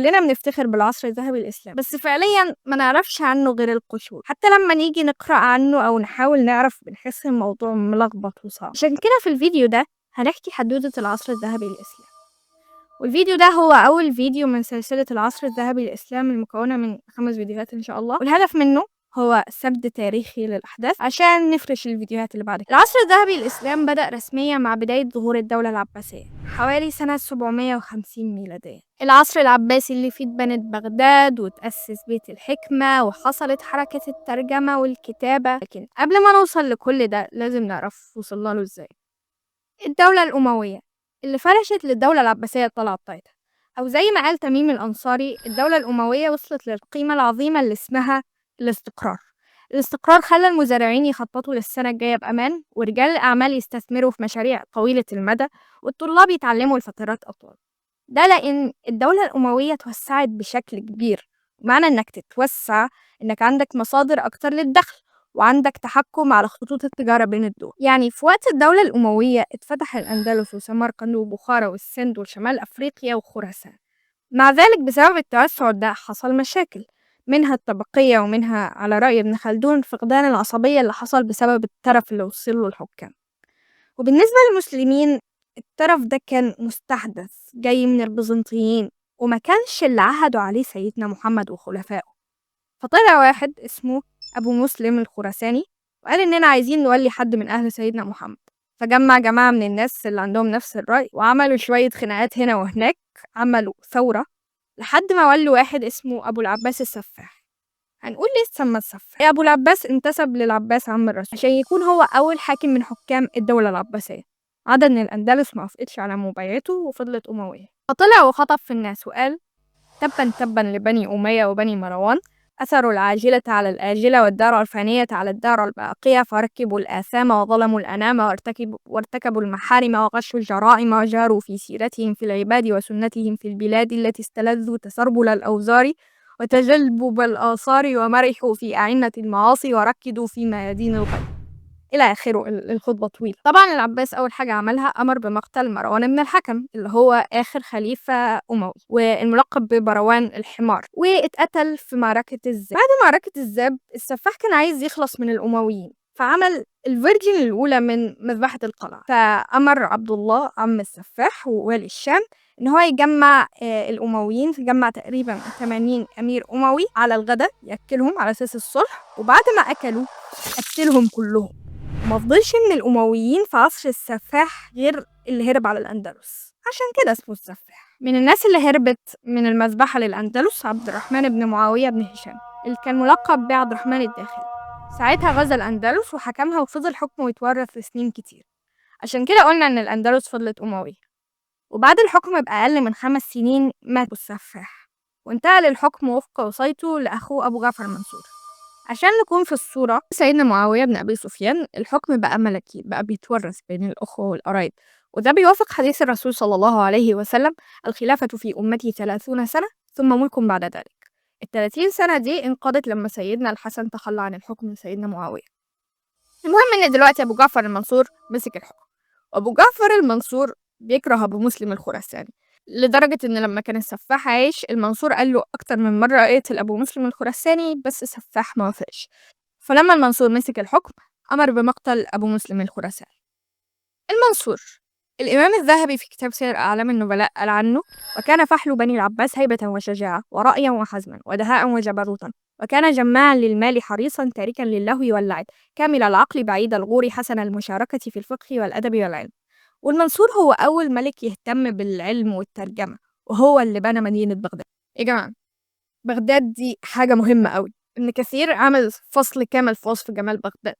كلنا بنفتخر بالعصر الذهبي للإسلام، بس فعليًا ما نعرفش عنه غير القشور، حتى لمّا نيجي نقرأ عنه أو نحاول نعرف بنحس الموضوع ملخبط وصعب. عشان كده في الفيديو ده هنحكي حدوتة العصر الذهبي للإسلام، والفيديو ده هو أول فيديو من سلسلة العصر الذهبي للإسلام المكونة من 5 فيديوهات إن شاء الله، والهدف منه هو سرد تاريخي للأحداث عشان نفرش الفيديوهات اللي بعد كده. العصر الذهبي للإسلام بدأ رسميًا مع بداية ظهور الدولة العباسية حوالي سنة 750 ميلادية. العصر العباسي اللي فيه اتبنت بغداد وتأسس بيت الحكمة وحصلت حركة الترجمة والكتابة، لكن قبل ما نوصل لكل ده لازم نعرف وصلنا له ازاي. الدولة الأموية اللي فرشت للدولة العباسية الطلعة بتاعتها، أو زي ما قال تميم الأنصاري الدولة الأموية وصلت للقيمة العظيمة اللي اسمها الاستقرار. الاستقرار خلى المزارعين يخططوا للسنة الجاية بأمان، ورجال الأعمال يستثمروا في مشاريع طويلة المدى، والطلاب يتعلموا لفترات أطول. ده لأن الدولة الأموية توسعت بشكل كبير. معنى إنك تتوسع إنك عندك مصادر أكتر للدخل، وعندك تحكم على خطوط التجارة بين الدول. يعني في وقت الدولة الأموية اتفتح الأندلس وسمرقند وبخارى والسند وشمال أفريقيا وخراسان. مع ذلك بسبب التوسع ده حصل مشاكل، منها الطبقية ومنها على رأي ابن خلدون فقدان العصبية اللي حصل بسبب الترف اللي وصله الحكام. وبالنسبة للمسلمين الترف ده كان مستحدث جاي من البيزنطيين، وما كانش اللي عهدوا عليه سيدنا محمد وخلفائه. فطلع واحد اسمه أبو مسلم الخراساني وقال إننا عايزين نولي حد من أهل سيدنا محمد، فجمع جماعة من الناس اللي عندهم نفس الرأي وعملوا شوية خناقات هنا وهناك، عملوا ثورة لحد ما ولوا واحد اسمه أبو العباس السفاح. هنقول ليه اتسمى السفاح؟ أبو العباس انتسب للعباس عم الرسول عشان يكون هو أول حاكم من حكام الدولة العباسية. عدا إن الأندلس ما وافقتش على مبايعته وفضلت أموية، فطلع وخطب في الناس وقال: تبا تبا لبني أمية وبني مروان، أثروا العاجلة على الآجلة والدار الفانية على الدار الباقية، فركبوا الآثام وظلموا الأنام وارتكبوا المحارم وغشوا الجرائم وجاروا في سيرتهم في العباد وسنتهم في البلاد التي استلذوا تسربل الأوزار وتجلبب الآثار ومرحوا في أعنة المعاصي وركدوا في ميادين الغي إلى آخره. الخطبة طويلة. طبعا العباس أول حاجة عملها أمر بمقتل مروان بن الحكم اللي هو آخر خليفة أموي والملقب بمروان الحمار، واتقتل في معركة الذئب. بعد معركة الذئب السفاح كان عايز يخلص من الأمويين، فعمل الفيرجن الأولى من مذبحة القلعة. فأمر عبد الله عم السفاح ووالي الشام إن هو يجمع الأمويين، فجمع تقريبا 80 أمير أموي على الغداء يأكلهم على أساس الصلح، وبعد ما أكلوا قتلهم كلهم. ما فضلش من الأمويين في عصر السفاح غير اللي هرب على الأندلس، عشان كده اسمه السفاح. من الناس اللي هربت من المذبحة للأندلس عبد الرحمن بن معاوية بن هشام اللي كان ملقب بعبد الرحمن الداخل. ساعتها غزا الأندلس وحكمها وفضل حكمه يتورث لسنين كتير، عشان كده قلنا إن الأندلس فضلت أموية. وبعد الحكم بأقل من 5 سنين مات السفاح، وانتقل الحكم وفق وصيته لأخوه أبو جعفر المنصور. عشان نكون في الصورة، سيدنا معاوية بن أبي سفيان الحكم بقى ملكي، بقى بيتورث بين الأخوة والقرايب، وده بيوافق حديث الرسول صلى الله عليه وسلم: الخلافة في أمتي 30 سنة ثم ملك بعد ذلك. ال30 سنة دي انقضت لما سيدنا الحسن تخلى عن الحكم لسيدنا معاوية. المهم إن دلوقتي أبو جعفر المنصور مسك الحكم، وأبو جعفر المنصور بيكره أبو مسلم الخراساني، لدرجة إن لما كان السفاح عايش المنصور قال له أكتر من مرة اقتل أبو مسلم الخراساني، بس السفاح ما وافقش. فلما المنصور مسك الحكم أمر بمقتل أبو مسلم الخراساني. المنصور الإمام الذهبي في كتاب سير أعلام النبلاء قال عنه: وكان فحل بني العباس هيبة وشجاعة ورأيا وحزما ودهاء وجبروتا، وكان جماعا للمال حريصا تاركا للهو واللعب، كامل العقل بعيد الغور حسن المشاركة في الفقه والأدب والعلم. والمنصور هو أول ملك يهتم بالعلم والترجمة، وهو اللي بنى مدينة بغداد. يا جماعة بغداد دي حاجة مهمة قوي. ابن كثير عمل فصل كامل في وصف جمال بغداد،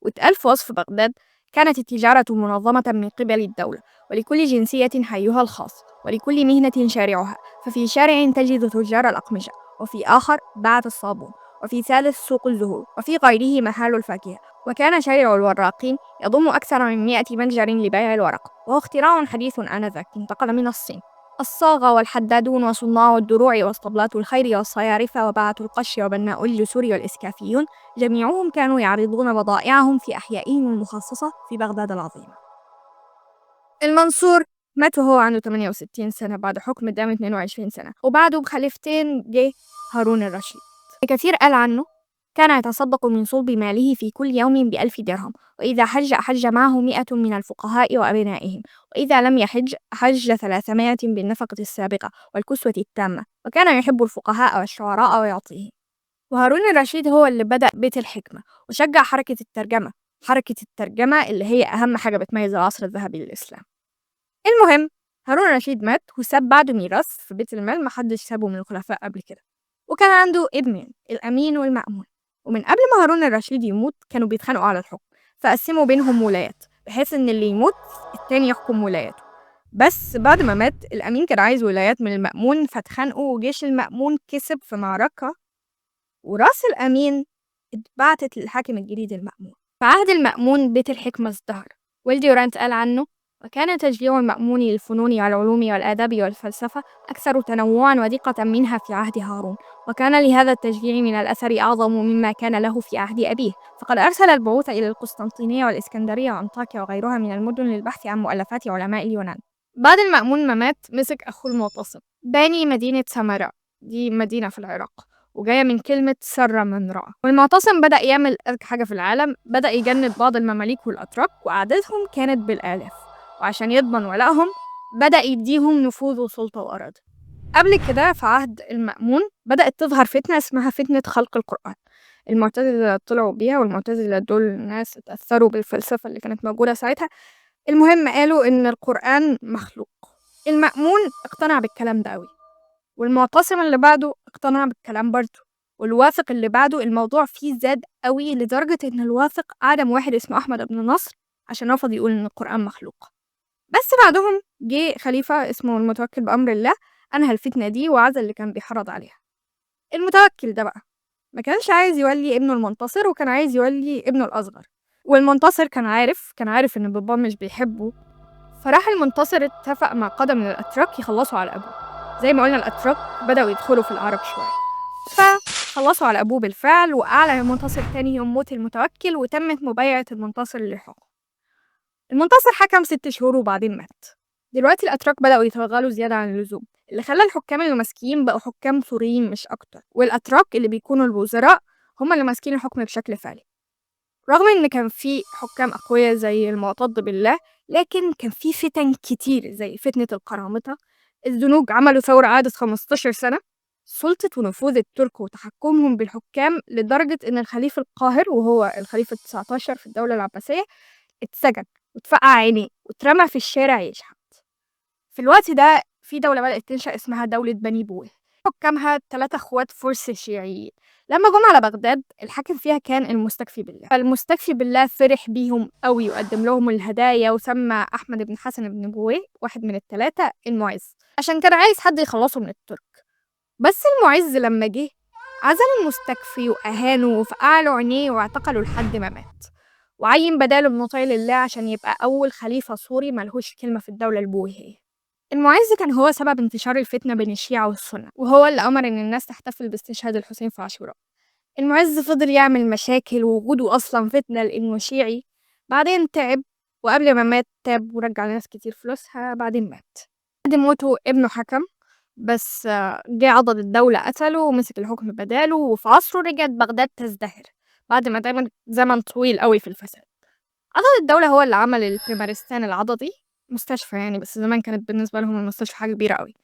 واتقال في وصف بغداد: كانت التجارة منظمة من قبل الدولة، ولكل جنسية حيها الخاص، ولكل مهنة شارعها، ففي شارع تجد تجار الأقمشة، وفي آخر باعة الصابون، وفي ثالث سوق الزهور، وفي غيره محال الفاكهة. وكان شارع الوراقين يضم أكثر من 100 متجر لبيع الورق، وهو اختراع حديث آنذاك انتقل من الصين. الصاغة والحدادون وصناع الدروع واسطبلات الخير والصيارفة وباعة القش وبناء الجسور والإسكافيون جميعهم كانوا يعرضون بضائعهم في أحيائهم المخصصة في بغداد العظيمة. المنصور مات وهو عنده 68 سنة بعد حكم دام 22 سنة، وبعده بخليفتين جه هارون الرشيد. كثير قال عنه كان يتصدق من صلب ماله في كل يوم ب1000 درهم، وإذا حج معه 100 من الفقهاء وأبنائهم، وإذا لم يحج حج 300 بالنفقة السابقة والكسوة التامة، وكان يحب الفقهاء والشعراء ويعطيهم. وهارون الرشيد هو اللي بدأ بيت الحكمة وشجع حركة الترجمة اللي هي أهم حاجة بتميز العصر الذهبي للإسلام. المهم، هارون الرشيد مات وساب بعده ميراث في بيت المال محدش سابه من الخلفاء قبل كده، وكان عنده ابنين، الأمين والمأمون. ومن قبل ما هارون الرشيد يموت كانوا بيتخانقوا على الحكم، فقسموا بينهم ولايات بحيث إن اللي يموت التاني يحكم ولايته. بس بعد ما مات الأمين كان عايز ولايات من المأمون، فاتخانقوا وجيش المأمون كسب في معركة، وراس الأمين اتبعتت للحاكم الجديد المأمون. في عهد المأمون بيت الحكمة ازدهر، والديورانت قال عنه: وكان تشجيع المأمون للفنون والعلوم والآداب والفلسفة أكثر تنوعا ودقة منها في عهد هارون، وكان لهذا التشجيع من الأثر أعظم مما كان له في عهد أبيه، فقد أرسل البعوث إلى القسطنطينية والإسكندرية وأنطاكيا وغيرها من المدن للبحث عن مؤلفات علماء اليونان. بعد المأمون ما مات مسك أخوه المعتصم باني مدينة سامراء، دي مدينة في العراق وجاية من كلمة سر من رأى. والمعتصم بدأ يعمل أذكى حاجة في العالم، بدأ يجند بعض المماليك والأتراك وأعدادهم كانت بالآلاف، وعشان يضمن ولائهم بدأ يديهم نفوذ وسلطة وأراضي. قبل كده في عهد المأمون بدأت تظهر فتنة اسمها فتنة خلق القرآن. المعتزلة طلعوا بيها، والمعتزلة دول ناس اتأثروا بالفلسفة اللي كانت موجودة ساعتها. المهم قالوا إن القرآن مخلوق. المأمون اقتنع بالكلام ده قوي، والمعتصم اللي بعده اقتنع بالكلام برضه، والواثق اللي بعده الموضوع فيه زاد قوي لدرجة إن الواثق عدم واحد اسمه أحمد بن نصر عشان رفض يقول إن القرآن مخلوق. بس بعدهم جه خليفة اسمه المتوكل بأمر الله أنهى الفتنة دي وعزل اللي كان بيحرض عليها. المتوكل ده بقى ما كانش عايز يولي ابنه المنتصر، وكان عايز يولي ابنه الأصغر. والمنتصر كان عارف إن باباه مش بيحبه، فراح المنتصر اتفق مع قادة من الأتراك يخلصوا على أبوه. زي ما قلنا الأتراك بدأوا يدخلوا في العرب شوية، فخلصوا على أبوه بالفعل، وأعلن المنتصر تاني يوم موت المتوكل، وتمت مبايعة المنتصر للحكم. المنتصر حكم 6 شهور وبعدين مات. دلوقتي الأتراك بدأوا يتوغلوا زيادة عن اللزوم، اللي خلى الحكام اللي ماسكين بقوا حكام ثوريين مش أكتر، والأتراك اللي بيكونوا الوزراء هم اللي ماسكين الحكم بشكل فعلي. رغم إن كان في حكام أقوياء زي المعتض بالله، لكن كان في فتن كتير زي فتنة القرامطة. الزنوج عملوا ثورة قعدت 15 سنة. سلطة ونفوذ الترك وتحكمهم بالحكام لدرجة إن الخليفة القاهر وهو الخليفة 19 في الدولة العباسية اتسجن واتفقع عينيه واترمى في الشارع يشحت. في الوقت ده في دولة بدأت تنشأ اسمها دولة بني بويه، حكامها 3 اخوات فرس شيعيين. لما جم على بغداد الحاكم فيها كان المستكفي بالله، فالمستكفي بالله فرح بيهم قوي وقدم لهم الهدايا، وسمى أحمد بن حسن بن بويه واحد من ال3 المعز، عشان كان عايز حد يخلصه من الترك. بس المعز لما جه عزل المستكفي وأهانه وفقع له عينيه واعتقله لحد ما مات، وعين بداله ابن طيل الله عشان يبقى أول خليفة سوري ملهوش كلمة في الدولة البويهية. المعز كان هو سبب انتشار الفتنة بين الشيعة والسنة، وهو اللي أمر إن الناس تحتفل باستشهاد الحسين في عاشوراء. المعز فضل يعمل مشاكل ووجوده أصلا فتنة لأنه شيعي. بعدين تعب، وقبل ما مات تاب ورجع لناس كتير فلوسها. بعدين مات. بعد موته ابنه حكم، بس جه عضد الدولة قتله ومسك الحكم بداله، وفي عصره رجعت بغداد تزدهر بعد ما دامت زمن طويل قوي في الفساد. عضد الدولة هو اللي عمل البريمارستان العضدي، مستشفى يعني، بس زمان كانت بالنسبة لهم المستشفى حاجة كبيرة قوي.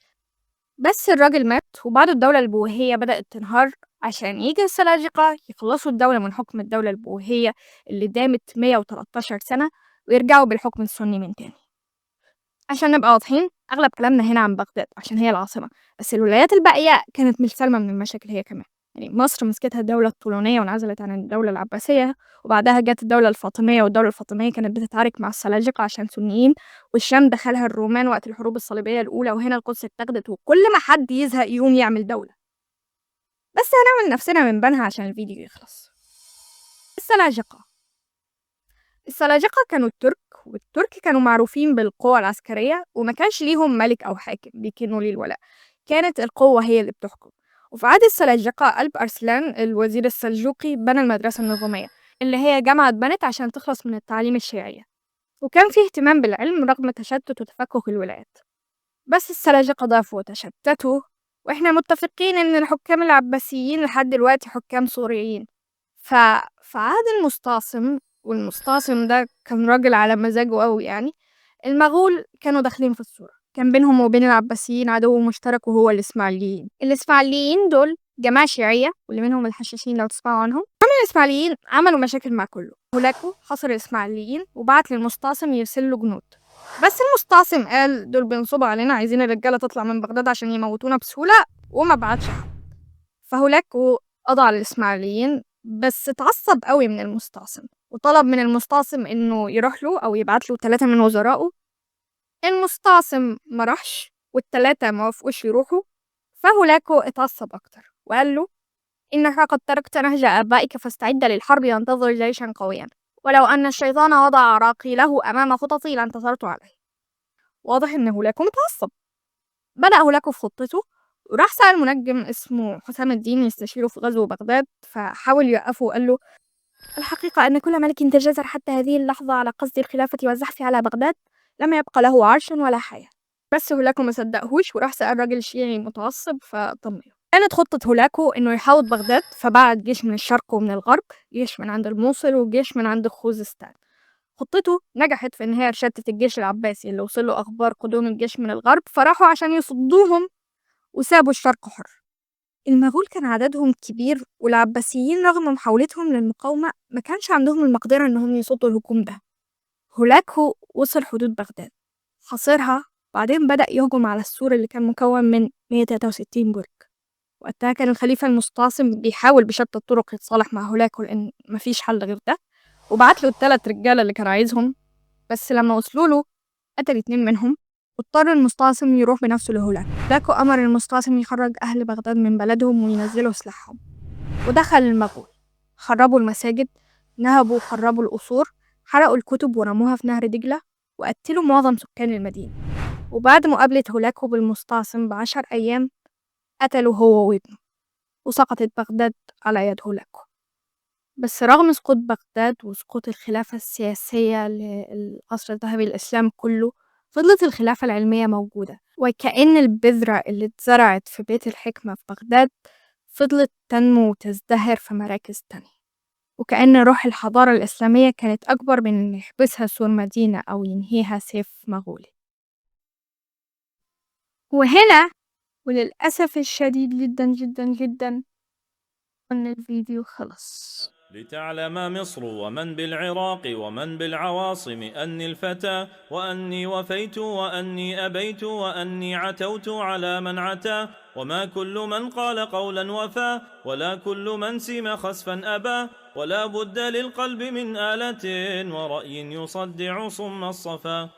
بس الراجل مات، وبعد الدولة البويهية بدأت تنهار عشان يجي السلاجقة يخلصوا الدولة من حكم الدولة البويهية اللي دامت 113 سنة، ويرجعوا بالحكم السني من تاني. عشان نبقى واضحين، أغلب كلامنا هنا عن بغداد عشان هي العاصمة، بس الولايات الباقية كانت مش سالمة من المشاكل هي كمان. يعني مصر مسكتها الدولة الطولونية وانعزلت عن الدولة العباسية، وبعدها جت الدولة الفاطمية، والدولة الفاطمية كانت بتتعارك مع السلاجقة عشان سنيين، والشام دخلها الرومان وقت الحروب الصليبية الأولى، وهنا القدس اتاخدت، وكل ما حد يزهق يقوم يعمل دولة. بس هنعمل نفسنا من بنها عشان الفيديو يخلص. السلاجقة كانوا الترك، والترك كانوا معروفين بالقوة العسكرية، وما كانش ليهم ملك أو حاكم بيكنوا ليه الولاء، كانت القوة هي اللي بتحكم. وفي عهد السلاجقة ألب أرسلان الوزير السلجوقي بنى المدرسة النظامية، اللي هي جامعة اتبنت عشان تخلص من التعليم الشيعية. وكان فيه اهتمام بالعلم رغم تشتت وتفكك الولايات. بس السلاجقة ضعفوا وتشتتوا، وإحنا متفقين إن الحكام العباسيين لحد دلوقتي حكام سوريين. ف... فعاد المستعصم، والمستعصم ده كان راجل على مزاجه أوي يعني. المغول كانوا داخلين في الصورة، كان بينهم وبين العباسيين عدو مشترك وهو الإسماعيليين دول جماعة شيعية، واللي منهم الحشاشين لو تسمعوا عنهم. الإسماعيليين عملوا مشاكل مع كله. هولاكو حصر الإسماعيليين وبعت للمستعصم يرسل له جنود، بس المستعصم قال دول بينصبوا علينا، عايزين الرجالة تطلع من بغداد عشان يموتونا بسهولة، وما بعتش حد. فهولاكو قضى على الإسماعيليين، بس اتعصب قوي من المستعصم وطلب من المستعصم إنه يروح له أو يبعت له 3 من وزرائه. المستعصم ما راحش والتلاتة ما وافقوش يروحوا. فهولاكو اتعصب أكتر وقال له إنك قد تركت نهج آبائك فاستعد للحرب ينتظر جيشا قويا، ولو أن الشيطان وضع عراقيله أمام خططي لانتصرت عليه. واضح إن هولاكو متعصب. بدأ هولاكو في خطته وراح سأل منجم اسمه حسام الدين يستشيره في غزو بغداد، فحاول يوقفه وقال له الحقيقة أن كل ملك تجازر حتى هذه اللحظة على قصد الخلافة والزحف على بغداد لم يبقى له عرش ولا حياة. بس هولاكو ما صدقهوش وراح سأل راجل شيعي متعصب فطمنه. كانت خطة هولاكو إنه يحاوط بغداد، فبعت جيش من الشرق ومن الغرب، جيش من عند الموصل وجيش من عند خوزستان. خطته نجحت في إن هي شتت الجيش العباسي اللي وصل له أخبار قدوم الجيش من الغرب، فراحوا عشان يصدوهم وسابوا الشرق حر. المغول كان عددهم كبير، والعباسيين رغم محاولتهم للمقاومة ما كانش عندهم المقدرة إنهم يصدوا الهجوم ده. هولاكو وصل حدود بغداد، حاصرها، بعدين بدأ يهجم على السور اللي كان مكون من 163 برج. وقتها كان الخليفة المستعصم بيحاول بشتى الطرق يتصالح مع هولاكو لأن مفيش حل غير ده، وبعت له ال3 رجالة اللي كان عايزهم. بس لما وصلوا له قتل 2 منهم، واضطر المستعصم يروح بنفسه هولاكو أمر المستعصم يخرج أهل بغداد من بلدهم وينزلوا سلاحهم. ودخل المغول، خربوا المساجد، نهبوا وخربوا القصور، حرقوا الكتب ورموها في نهر دجلة، وقتلوا معظم سكان المدينة. وبعد مقابلة هولاكو بالمستعصم ب10 أيام قتلوا هو وابنه، وسقطت بغداد على يد هولاكو. بس رغم سقوط بغداد وسقوط الخلافة السياسية للعصر الذهبي للإسلام كله، فضلت الخلافة العلمية موجودة، وكأن البذرة اللي اتزرعت في بيت الحكمة في بغداد فضلت تنمو وتزدهر في مراكز تانية، وكأن روح الحضارة الإسلامية كانت أكبر من إن يحبسها سور مدينة أو ينهيها سيف مغولي. وهنا وللأسف الشديد جدا جدا جدا أن الفيديو خلص. لتعلم مصر ومن بالعراق ومن بالعواصم أني الفتى، وأني وفيت وأني أبيت وأني عتوت على من عتا، وما كل من قال قولا وفى، ولا كل من سيم خسفا أبى، ولا بد للقلب من آلة ورأي يصدع صم الصفا.